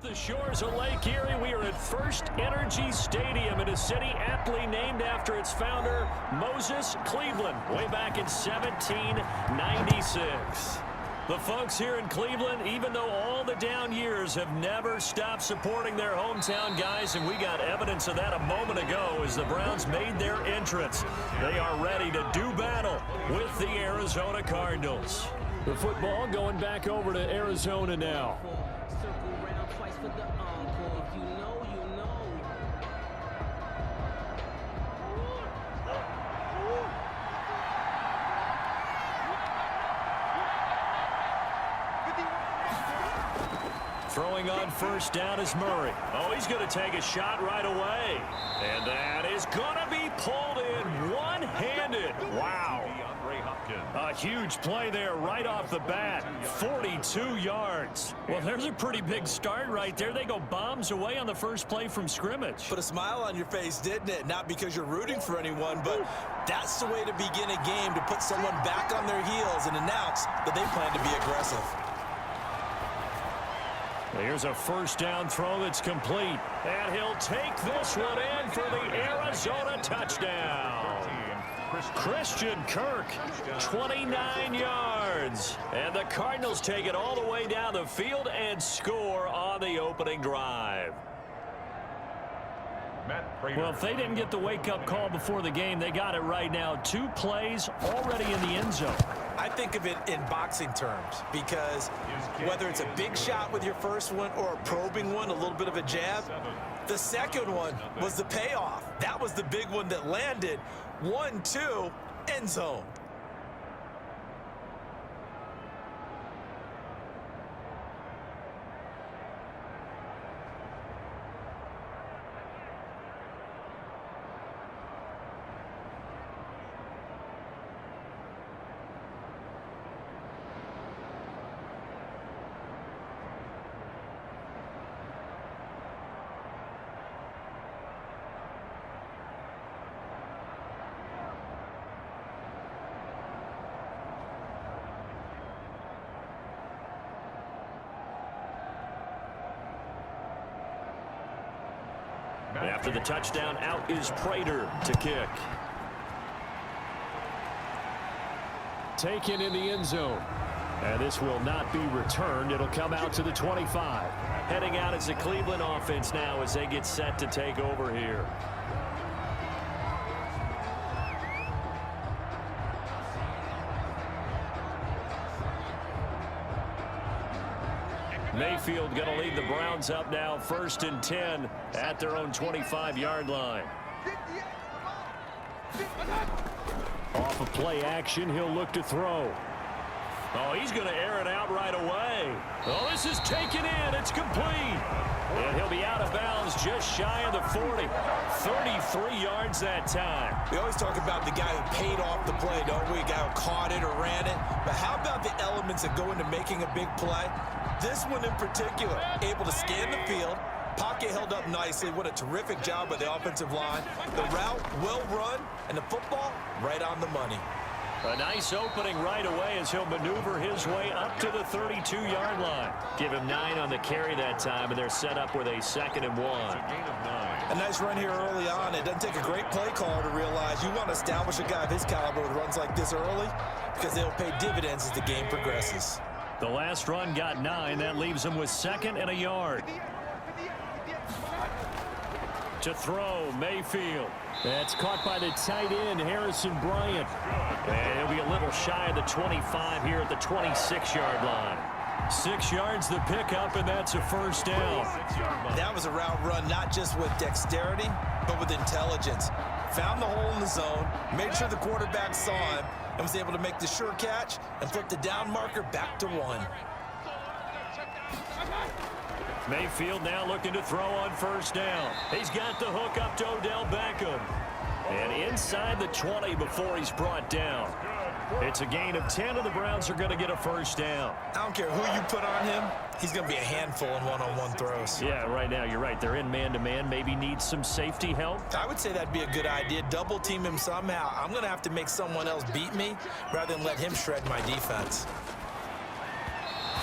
The shores of Lake Erie. We are at First Energy Stadium in a city aptly named after its founder, Moses Cleveland, way back in 1796. The folks here in Cleveland, even though all the down years, have never stopped supporting their hometown guys, and we got evidence of that a moment ago as the Browns made their entrance. They are ready to do battle with the Arizona Cardinals. The football going back over to Arizona now. Throwing on first down is Murray. Oh, he's going to take a shot right away. And that is going to be pulled in one-handed. Wow. A huge play there right off the bat. 42 yards. Well, there's a pretty big start right there. They go bombs away on the first play from scrimmage. Put a smile on your face, didn't it? Not because you're rooting for anyone, but that's the way to begin a game, to put someone back on their heels and announce that they plan to be aggressive. Here's a first down throw that's complete. And he'll take this one in for the Arizona touchdown. Christian Kirk, 29 yards. And the Cardinals take it all the way down the field and score on the opening drive. Well, if they didn't get the wake-up call before the game, they got it right now. 2 plays already in the end zone. I think of it in boxing terms, because whether it's a big shot with your first one or a probing one, a little bit of a jab, the second one was the payoff. That was the big one that landed. 1-2, end zone. After the touchdown, out is Prater to kick. Taken in the end zone. And this will not be returned. It'll come out to the 25. Heading out as the Cleveland offense now as they get set to take over here. Mayfield going to lead the Browns up now, 1st and 10 at their own 25-yard line. Off of play action, he'll look to throw. Oh, he's going to air it out right away. Oh, this is taken in. It's complete. And he'll be out of bounds just shy of the 40. 33 yards that time. We always talk about the guy who paid off the play, don't we? A guy who caught it or ran it. But how about the elements that go into making a big play? This one in particular, able to scan the field, pocket held up nicely. What a terrific job by the offensive line. The route well run, and the football right on the money. A nice opening right away as he'll maneuver his way up to the 32-yard line. Give him 9 on the carry that time, and they're set up with a 2nd and 1. A nice run here early on. It doesn't take a great play caller to realize you want to establish a guy of his caliber with runs like this early, because they'll pay dividends as the game progresses. The last run got 9. That leaves him with 2nd and a yard. To throw, Mayfield. That's caught by the tight end, Harrison Bryant. And he'll be a little shy of the 25 here at the 26-yard line. 6 yards the pickup, and that's a first down. That was a route run not just with dexterity, but with intelligence. Found the hole in the zone, made sure the quarterback saw him, and was able to make the sure catch and flip the down marker back to 1. Mayfield now looking to throw on first down. He's got the hook up to Odell Beckham. And inside the 20 before he's brought down. It's a gain of 10, and the Browns are going to get a first down. I don't care who you put on him. He's going to be a handful in one-on-one throws. Yeah, right now you're right. They're in man-to-man. Maybe needs some safety help. I would say that'd be a good idea. Double team him somehow. I'm going to have to make someone else beat me rather than let him shred my defense.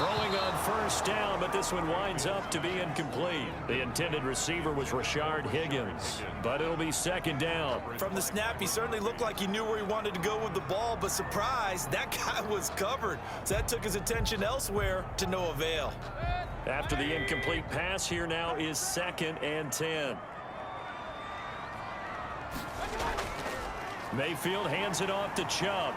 Throwing on first down, but this one winds up to be incomplete. The intended receiver was Rashard Higgins, but it'll be second down. From the snap, he certainly looked like he knew where he wanted to go with the ball, but surprise, that guy was covered. So that took his attention elsewhere to no avail. After the incomplete pass, here now is 2nd and 10. Mayfield hands it off to Chubb.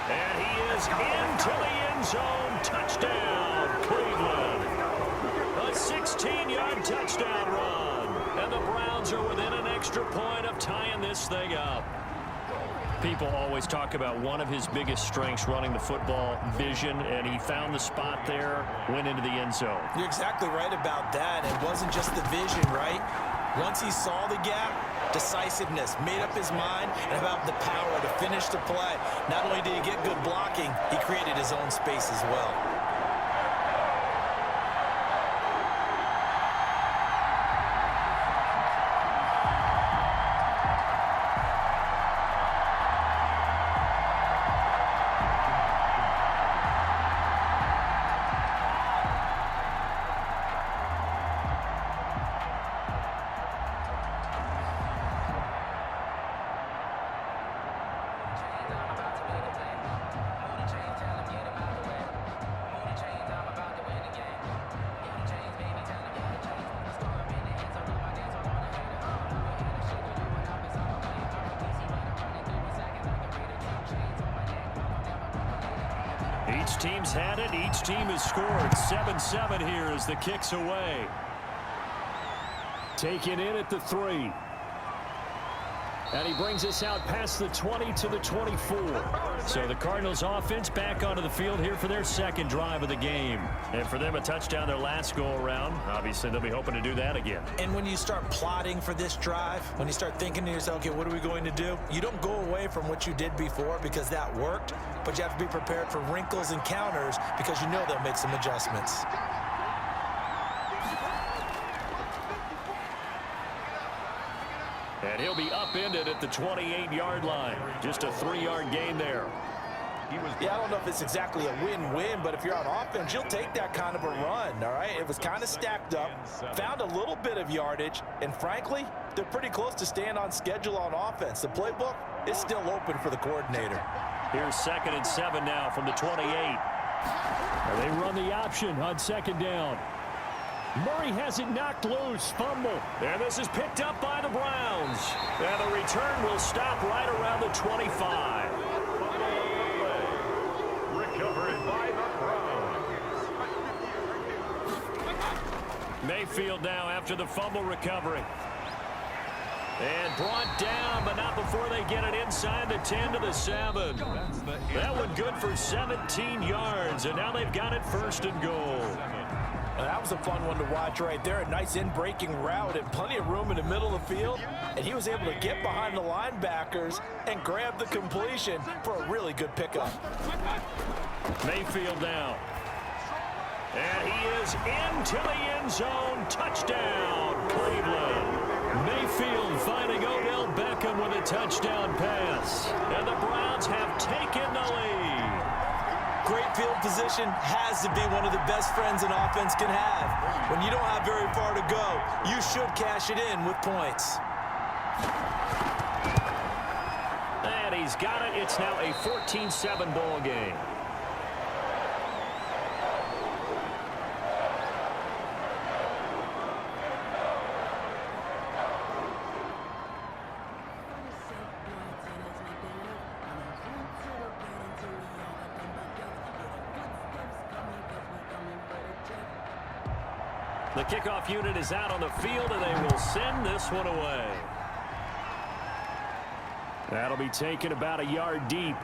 And he is into the end zone. Touchdown, Cleveland. A 16-yard touchdown run. And the Browns are within an extra point of tying this thing up. People always talk about one of his biggest strengths running the football, vision, and he found the spot there, went into the end zone. You're exactly right about that. It wasn't just the vision, right? Once he saw the gap, decisiveness, made up his mind, and about the power to finish the play. Not only did he get good blocking, he created his own space as well. Each team's had it. Each team has scored. 7-7 here as the kick's away. Taken in at the 3. And he brings us out past the 20 to the 24. So the Cardinals offense back onto the field here for their second drive of the game. And for them, a touchdown their last go-around. Obviously, they'll be hoping to do that again. And when you start plotting for this drive, when you start thinking to yourself, okay, what are we going to do? You don't go away from what you did before because that worked, but you have to be prepared for wrinkles and counters because you know they'll make some adjustments. And he'll be upended at the 28-yard line. Just a 3-yard gain there. Yeah, I don't know if it's exactly a win-win, but if you're on offense, you'll take that kind of a run, all right? It was kind of stacked up, found a little bit of yardage, and frankly, they're pretty close to staying on schedule on offense. The playbook is still open for the coordinator. Here's 2nd and 7 now from the 28. And they run the option on 2nd down. Murray has it knocked loose. Fumble. And this is picked up by the Browns. And the return will stop right around the 25. Recovered by the Browns. Mayfield now after the fumble recovery. And brought down, but not before they get it inside the 10 to the 7. That one good for 17 yards, and now they've got it 1st and goal. That was a fun one to watch right there. A nice in-breaking route and plenty of room in the middle of the field. And he was able to get behind the linebackers and grab the completion for a really good pickup. Mayfield down. And he is into the end zone. Touchdown, Cleveland. Mayfield finding Odell Beckham with a touchdown pass. And the Browns have taken the lead. Great field position has to be one of the best friends an offense can have. When you don't have very far to go, you should cash it in with points. And he's got it. It's now a 14-7 ball game. The kickoff unit is out on the field, and they will send this one away. That'll be taken about a yard deep.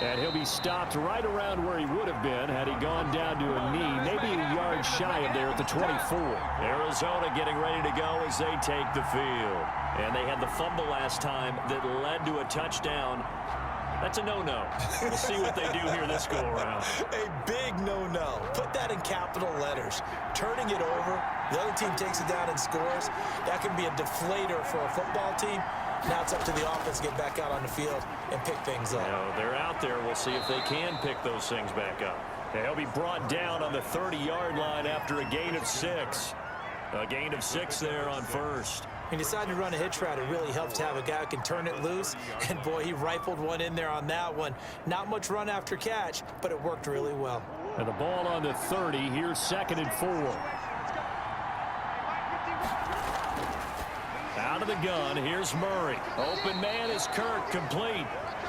And he'll be stopped right around where he would have been had he gone down to a knee, maybe a yard shy of there at the 24. Arizona getting ready to go as they take the field. And they had the fumble last time that led to a touchdown. That's a no-no. We'll see what they do here this go-around. A big no-no. Put that in capital letters. Turning it over, the other team takes it down and scores. That can be a deflator for a football team. Now it's up to the offense to get back out on the field and pick things up. They're out there. We'll see if they can pick those things back up. He'll be brought down on the 30-yard line after a gain of 6. A gain of 6 there on first. He decided to run a hitch route. It really helps to have a guy who can turn it loose. And, boy, he rifled one in there on that one. Not much run after catch, but it worked really well. And the ball on the 30. Here's 2nd and 4. Out of the gun. Here's Murray. Open man is Kirk, complete.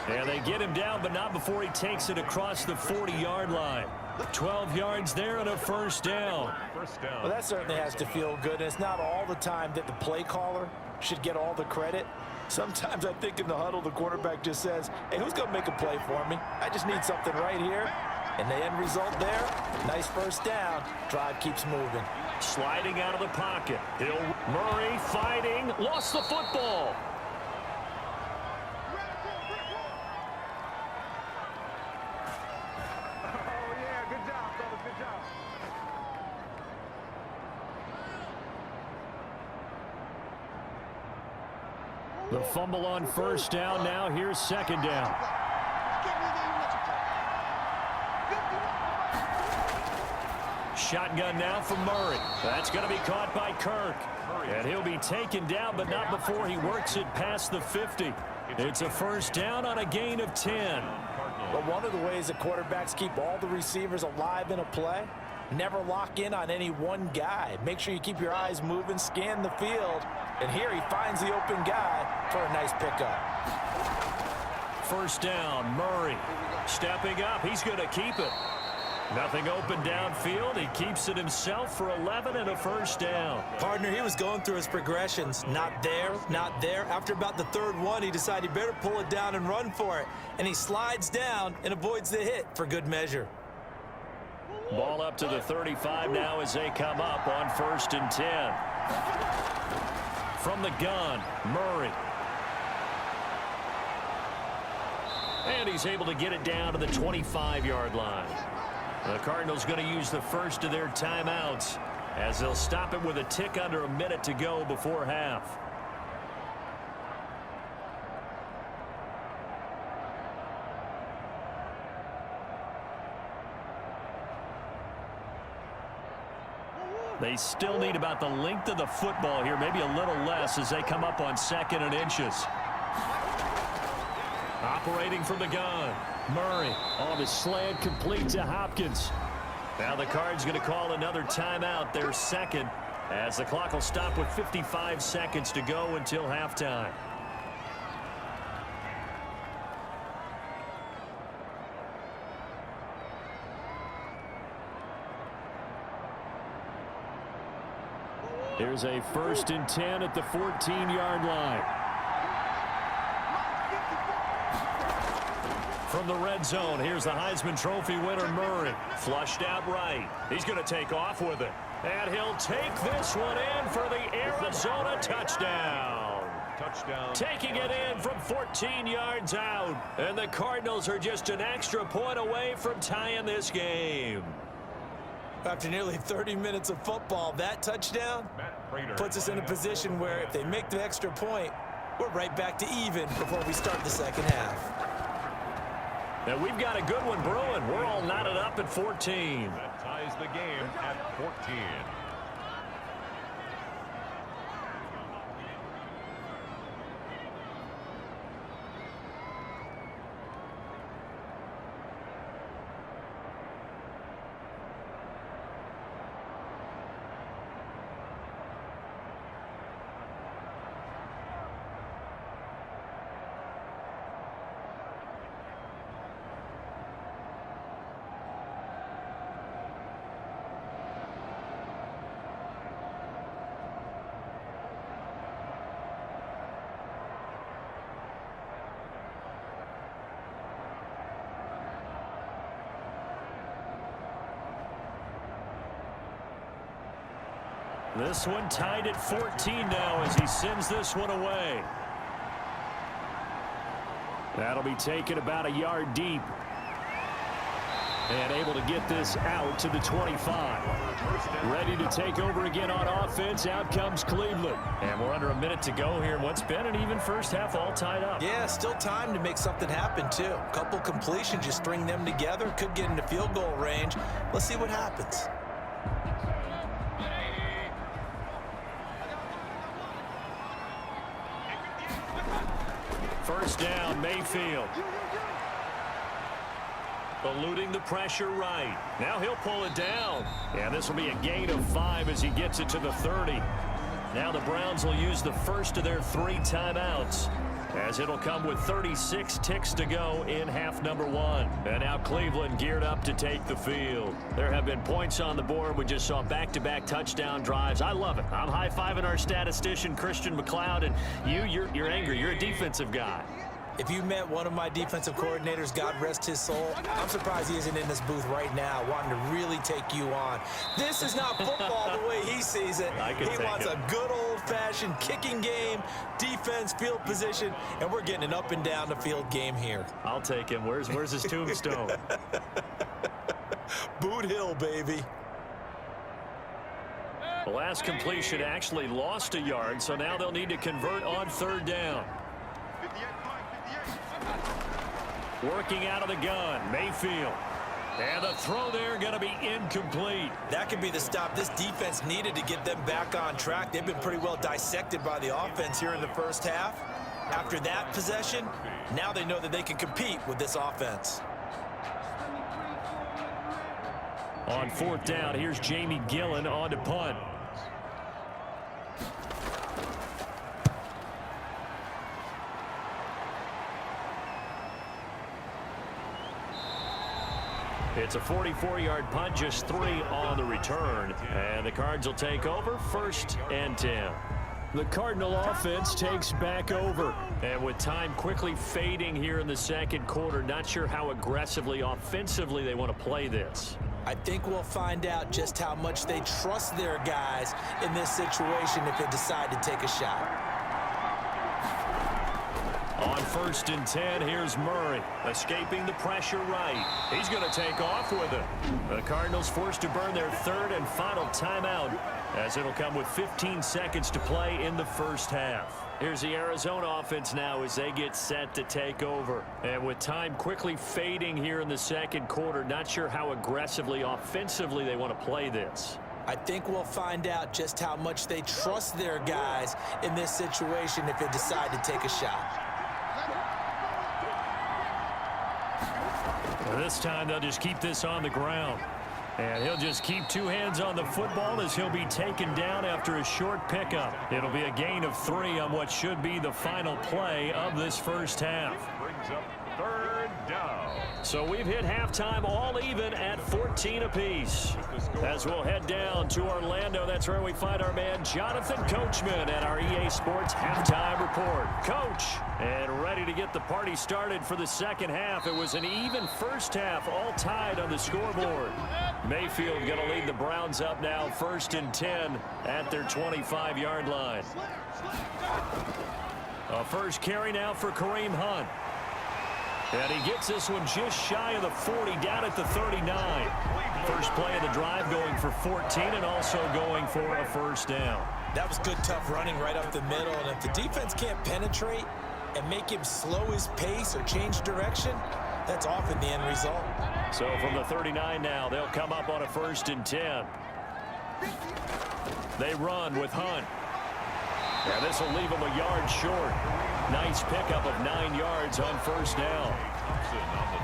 And they get him down, but not before he takes it across the 40-yard line. 12 yards there and a first down. Well, that certainly has to feel good. And it's not all the time that the play caller should get all the credit. Sometimes I think in the huddle, the quarterback just says, hey, who's going to make a play for me? I just need something right here. And the end result there, nice first down. Drive keeps moving. Sliding out of the pocket. Murray fighting. Lost the football. The fumble on first down. Now here's 2nd down. Shotgun now from Murray. That's going to be caught by Kirk. And he'll be taken down, but not before he works it past the 50. It's a first down on a gain of 10. But one of the ways that quarterbacks keep all the receivers alive in a play, never lock in on any one guy. Make sure you keep your eyes moving, scan the field. And here he finds the open guy for a nice pickup. First down, Murray stepping up. He's going to keep it. Nothing open downfield. He keeps it himself for 11 and a first down. Partner, he was going through his progressions. Not there, not there. After about the 3rd one, he decided he better pull it down and run for it. And he slides down and avoids the hit for good measure. Ball up to the 35 now as they come up on 1st and 10. From the gun, Murray. And he's able to get it down to the 25-yard line. The Cardinals going to use the first of their timeouts as they'll stop it with a tick under a minute to go before half. They still need about the length of the football here, maybe a little less as they come up on 2nd and inches. Operating from the gun. Murray on the slant, complete to Hopkins. Now the Cards going to call another timeout, their 2nd, as the clock will stop with 55 seconds to go until halftime. Here's a 1st and 10 at the 14-yard line. From the red zone, here's the Heisman Trophy winner, Murray. Flushed out right. He's going to take off with it. And he'll take this one in for the Arizona touchdown. Taking it in from 14 yards out. And the Cardinals are just an extra point away from tying this game. After nearly 30 minutes of football, that touchdown puts us in a position where if they make the extra point, we're right back to even before we start the 2nd half. And we've got a good one brewing. We're all knotted up at 14. That ties the game at 14. This one tied at 14 now as he sends this one away. That'll be taken about a yard deep. And able to get this out to the 25. Ready to take over again on offense. Out comes Cleveland. And we're under a minute to go here. What's been an even first half, all tied up. Yeah, still time to make something happen, too. A couple completions, just string them together. Could get into field goal range. Let's see what happens. First down, Mayfield. Eluding the pressure right. Now he'll pull it down. And this will be a gain of 5 as he gets it to the 30. Now the Browns will use the first of their 3 timeouts, as it'll come with 36 ticks to go in half number 1. And now Cleveland geared up to take the field. There have been points on the board. We just saw back-to-back touchdown drives. I love it. I'm high-fiving our statistician, Christian McLeod, and you're angry. You're a defensive guy. If you met one of my defensive coordinators, God rest his soul, I'm surprised he isn't in this booth right now wanting to really take you on. This is not football the way he sees it. He wants a good old-fashioned kicking game, defense, field position, and we're getting an up-and-down-the-field game here. I'll take him. Where's his tombstone? Boot Hill, baby. The last completion actually lost a yard, so now they'll need to convert on third down. Working out of the gun, Mayfield. And the throw there going to be incomplete. That could be the stop this defense needed to get them back on track. They've been pretty well dissected by the offense here in the first half. After that possession, now they know that they can compete with this offense. On fourth down, here's Jamie Gillen on to punt. It's a 44-yard punt, just 3 on the return. And the Cards will take over, 1st and 10. The Cardinal offense takes back over. And with time quickly fading here in the second quarter, not sure how aggressively, offensively they want to play this. I think we'll find out just how much they trust their guys in this situation if they decide to take a shot. On 1st and 10, here's Murray, escaping the pressure right. He's going to take off with it. The Cardinals forced to burn their 3rd and final timeout, as it'll come with 15 seconds to play in the first half. Here's the Arizona offense now as they get set to take over. And with time quickly fading here in the second quarter, not sure how aggressively, offensively they want to play this. I think we'll find out just how much they trust their guys in this situation if they decide to take a shot. This time they'll just keep this on the ground. And he'll just keep 2 hands on the football as he'll be taken down after a short pickup. It'll be a gain of 3 on what should be the final play of this first half. Brings up 3rd down. So we've hit halftime all even at 14 apiece. As we'll head down to Orlando, that's where we find our man Jonathan Coachman at our EA Sports Halftime Report. Coach, and ready to get the party started for the second half. It was an even first half, all tied on the scoreboard. Mayfield going to lead the Browns up now, 1st and 10 at their 25-yard line. A first carry now for Kareem Hunt. And he gets this one just shy of the 40, down at the 39. First play of the drive going for 14 and also going for a first down. That was good, tough running right up the middle. And if the defense can't penetrate and make him slow his pace or change direction, that's often the end result. So from the 39 now, they'll come up on a 1st and 10. They run with Hunt. And this will leave him a yard short. Nice pickup of 9 yards on first down.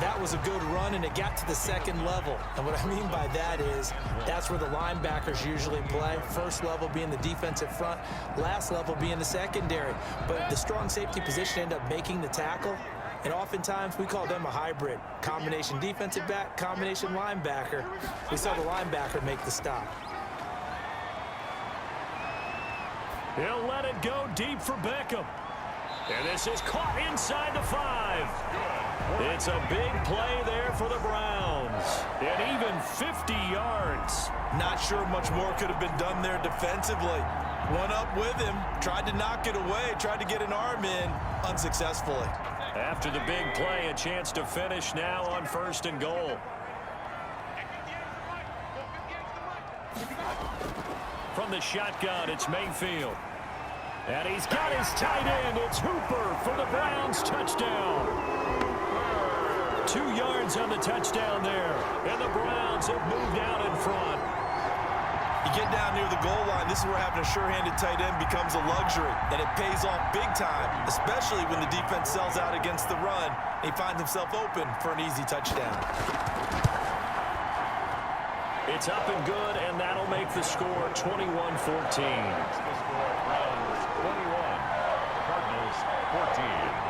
That was a good run, and it got to the second level. And what I mean by that is that's where the linebackers usually play. First level being the defensive front, last level being the secondary. But the strong safety position ended up making the tackle. And oftentimes we call them a hybrid. Combination defensive back, combination linebacker. We saw the linebacker make the stop. He'll let it go deep for Beckham. And this is caught inside the 5. It's a big play there for the Browns. And even 50 yards. Not sure much more could have been done there defensively. Went up with him, tried to knock it away, tried to get an arm in, unsuccessfully. After the big play, a chance to finish now on 1st and goal. from the shotgun. It's Mayfield. And he's got his tight end. It's Hooper for the Browns. Touchdown. 2 yards on the touchdown there. And the Browns have moved out in front. You get down near the goal line, this is where having a sure-handed tight end becomes a luxury. And it pays off big time, especially when the defense sells out against the run. He finds himself open for an easy touchdown. It's up and good, and that'll make the score 21-14. The score, Browns 21, Cardinals 14.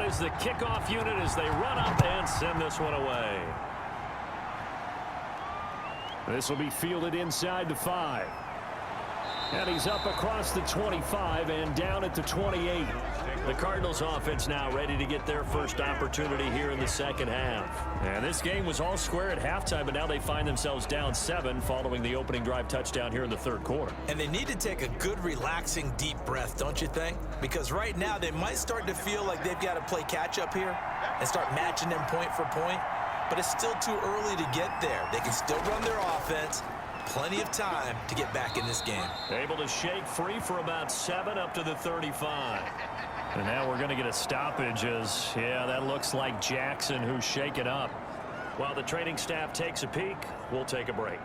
Is the kickoff unit as they run up and send this one away. This will be fielded inside the 5. And he's up across the 25 and down at the 28. The Cardinals offense now ready to get their first opportunity here in the second half. And this game was all square at halftime, but now they find themselves down 7 following the opening drive touchdown here in the third quarter. And they need to take a good, relaxing, deep breath, don't you think? Because right now they might start to feel like they've got to play catch-up here and start matching them point for point. But it's still too early to get there. They can still run their offense. Plenty of time to get back in this game. Able to shake free for about 7 up to the 35. And now we're going to get a stoppage as, yeah, that looks like Jackson who's shaken up. While the training staff takes a peek, we'll take a break.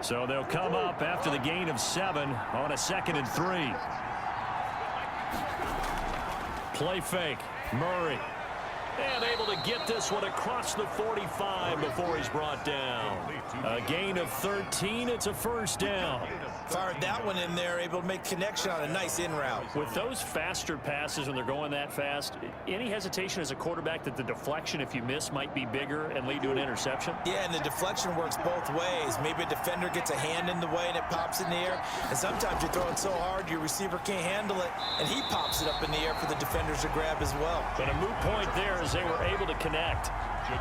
So they'll come up after the gain of 7 on a 2nd and 3. Play fake. Murray. And able to get this one across the 45 before he's brought down. A gain of 13. It's a first down. Fired that one in there, able to make connection on a nice in route. With those faster passes when they're going that fast, any hesitation as a quarterback that the deflection, if you miss, might be bigger and lead to an interception? Yeah, and the deflection works both ways. Maybe a defender gets a hand in the way and it pops in the air. And sometimes you throw it so hard your receiver can't handle it, and he pops it up in the air for the defenders to grab as well. But a moot point there as they were able to connect.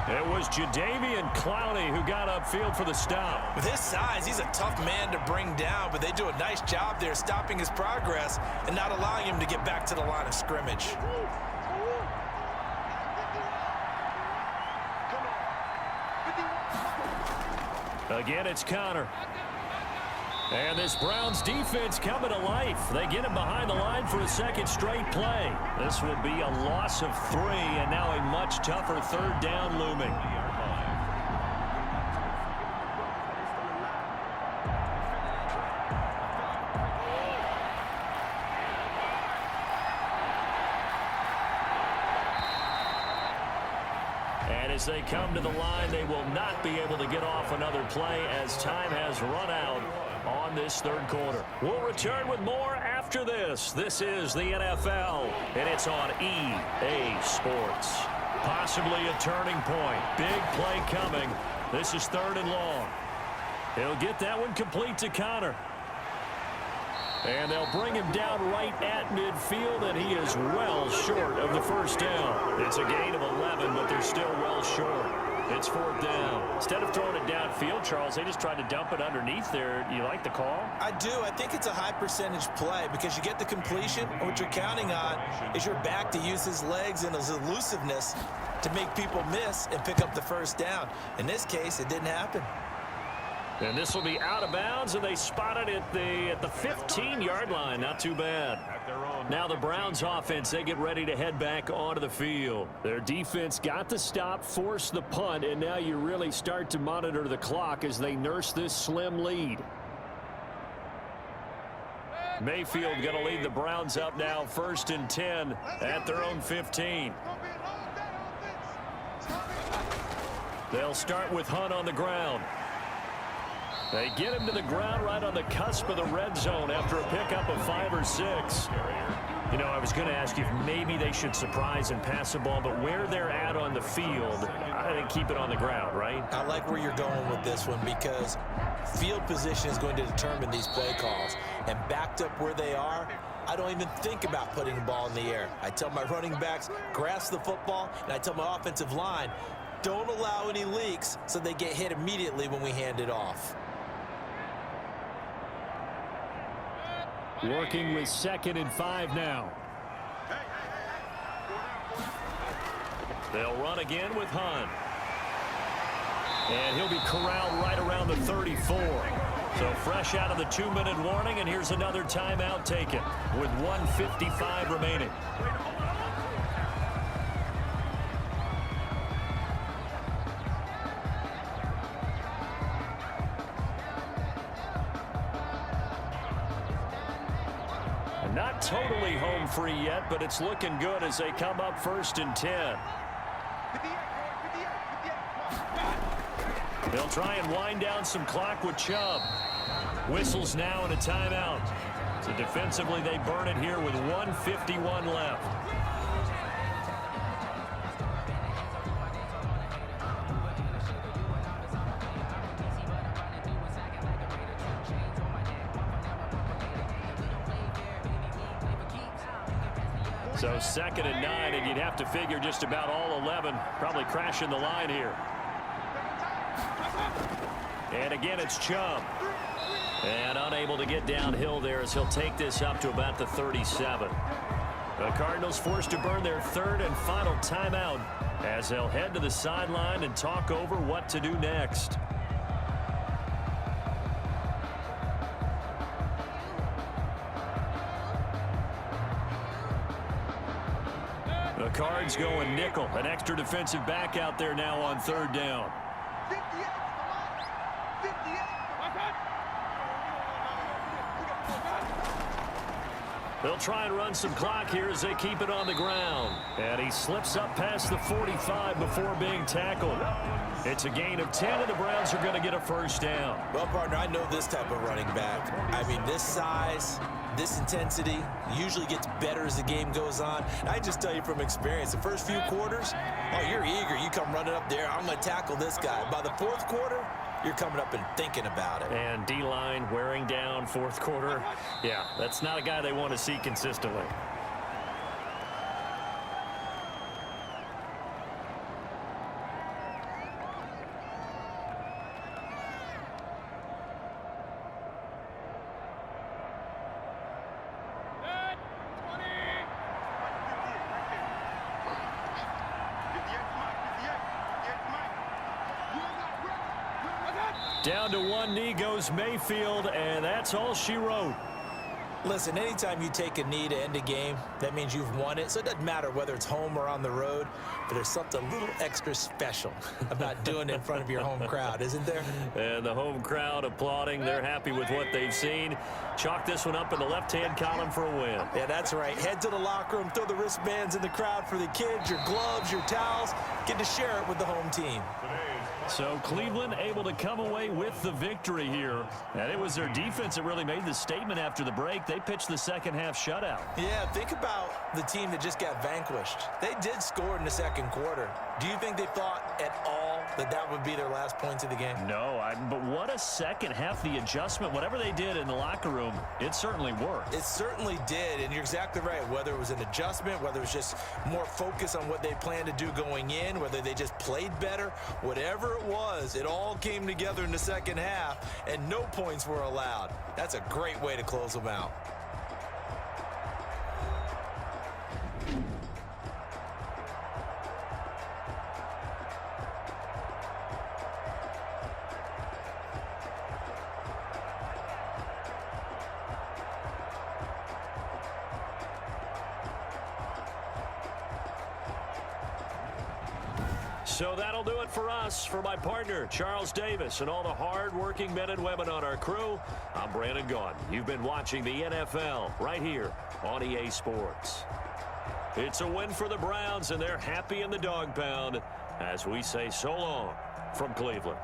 It was Jadeveon Clowney who got upfield for the stop. With his size, he's a tough man to bring down, but they do a nice job there stopping his progress and not allowing him to get back to the line of scrimmage. Again, it's Connor. And this Browns defense coming to life. They get him behind the line for a second straight play. This will be a loss of 3, and now a much tougher third down looming. And as they come to the line, they will not be able to get off another play as time has run out on this third quarter. We'll return with more after this. This is the NFL, and it's on EA Sports. Possibly a turning point. Big play coming. This is 3rd and long. He'll get that one complete to Connor. And they'll bring him down right at midfield, and he is well short of the first down. It's a gain of 11, but they're still well short. It's 4th down. Instead of throwing it downfield, Charles, they just tried to dump it underneath there. You like the call? I do. I think it's a high percentage play because you get the completion, and what you're counting on is your back to use his legs and his elusiveness to make people miss and pick up the first down. In this case, it didn't happen. And this will be out of bounds, and they spot it at the 15-yard line. Not too bad. at their own. Now the Browns offense, they get ready to head back onto the field. Their defense got the stop, forced the punt, and now you really start to monitor the clock as they nurse this slim lead. Mayfield going to lead the Browns up now, 1st and 10 at their own 15. They'll start with Hunt on the ground. They get him to the ground right on the cusp of the red zone after a pickup of 5 or 6. You know, I was going to ask you if maybe they should surprise and pass the ball, but where they're at on the field, I think keep it on the ground, right? I like where you're going with this one because field position is going to determine these play calls. And backed up where they are, I don't even think about putting the ball in the air. I tell my running backs, grasp the football, and I tell my offensive line, don't allow any leaks so they get hit immediately when we hand it off. Working with 2nd and 5 now. They'll run again with Hunt. And he'll be corralled right around the 34. So fresh out of the 2-minute warning, and here's another timeout taken with 1:55 remaining. Not totally home free yet, but it's looking good as they come up 1st and 10. They'll try and wind down some clock with Chubb. Whistles now and a timeout. So defensively, they burn it here with 1:51 left. So 2nd and 9, and you'd have to figure just about all 11 probably crashing the line here. And again, it's Chubb. And unable to get downhill there as he'll take this up to about the 37. The Cardinals forced to burn their 3rd and final timeout as they'll head to the sideline and talk over what to do next. The Cards going nickel. An extra defensive back out there now on 3rd down. They'll try and run some clock here as they keep it on the ground. And he slips up past the 45 before being tackled. It's a gain of 10, and the Browns are going to get a 1st down. Well, partner, I know this type of running back. I mean, this size, this intensity usually gets better as the game goes on. And I just tell you from experience, the first few quarters, oh, you're eager. You come running up there, I'm going to tackle this guy. By the 4th quarter, you're coming up and thinking about it. And D-line wearing down 4th quarter. Yeah, that's not a guy they want to see consistently. Down to one knee goes Mayfield, and that's all she wrote. Listen, anytime you take a knee to end a game, that means you've won it. So it doesn't matter whether it's home or on the road, but there's something a little extra special about doing it in front of your home crowd, isn't there? And the home crowd applauding. They're happy with what they've seen. Chalk this one up in the left-hand column for a win. Yeah, that's right. Head to the locker room, throw the wristbands in the crowd for the kids, your gloves, your towels. Get to share it with the home team. So Cleveland able to come away with the victory here. And it was their defense that really made the statement after the break. They pitched the second half shutout. Yeah, think about the team that just got vanquished. They did score in the 2nd quarter. Do you think they thought at all that that would be their last points of the game? No, but what a second half. The adjustment, whatever they did in the locker room, it certainly worked. It certainly did, and you're exactly right. Whether it was an adjustment, whether it was just more focus on what they planned to do going in, whether they just played better, whatever it was, it all came together in the second half, and no points were allowed. That's a great way to close them out. So that'll do it for us. For my partner, Charles Davis, and all the hard-working men and women on our crew, I'm Brandon Gaudin. You've been watching the NFL right here on EA Sports. It's a win for the Browns, and they're happy in the dog pound as we say so long from Cleveland.